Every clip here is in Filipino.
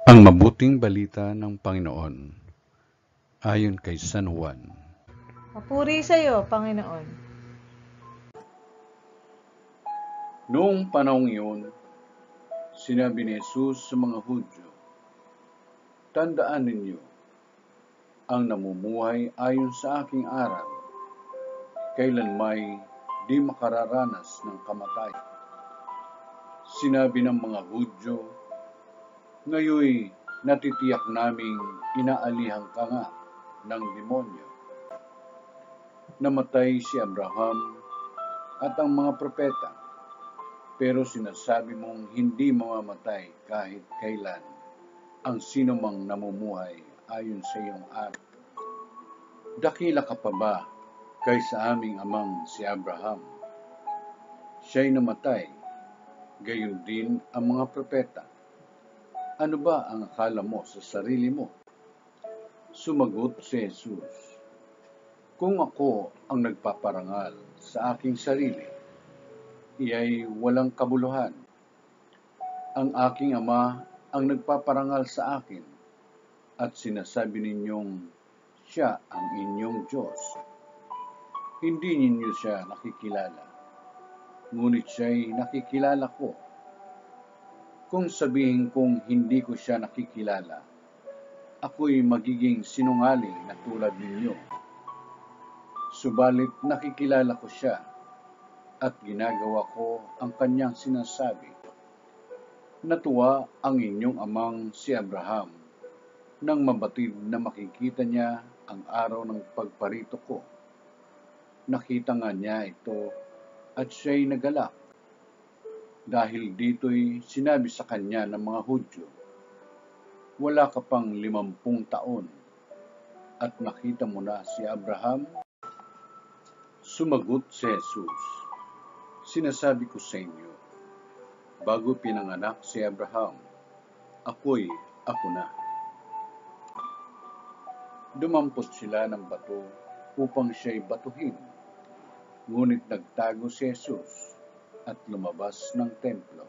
Ang mabuting balita ng Panginoon ayon kay San Juan. Papuri sa iyo, Panginoon. Noong panahong iyon, sinabi ni Jesus sa mga Hudyo, "Tandaan ninyo, ang namumuhay ayon sa aking aral, kailanmay di makararanas ng kamatayan." Sinabi ng mga Hudyo, "Ngayoy natitiyak naming inaalihang ka nga ng demonyo. Namatay si Abraham at ang mga propeta, pero sinasabi mong hindi mamamatay kahit kailan ang sinumang namumuhay ayon sa iyong aral. Dakila ka pa ba kaysa aming amang si Abraham? Siya'y namatay, gayon din ang mga propeta. Ano ba ang akala mo sa sarili mo?" Sumagot si Jesus, "Kung ako ang nagpaparangal sa aking sarili, iya'y walang kabuluhan. Ang aking Ama ang nagpaparangal sa akin, at sinasabi ninyong siya ang inyong Diyos. Hindi ninyo siya nakikilala, ngunit siya'y nakikilala ko. Kung sabihin kong hindi ko siya nakikilala, ako'y magiging sinungaling na tulad ninyo. Subalit nakikilala ko siya, at ginagawa ko ang kanyang sinasabi. Natuwa ang inyong amang si Abraham nang mabatid na makikita niya ang araw ng pagparito ko. Nakita nga niya ito at siya'y nagalak. Dahil dito'y sinabi sa kanya ng mga Hudyo, wala ka pang 50 taon at nakita mo na si Abraham? Sumagot si Jesus, sinasabi ko sa inyo, bago pinanganak si Abraham, ako na. Dumampot sila ng bato upang siya'y batuhin, ngunit nagtago si Jesus at lumabas ng templo.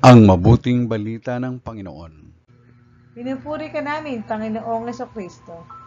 Ang mabuting balita ng Panginoon. Pinupuri ka namin, Panginoong Jesucristo.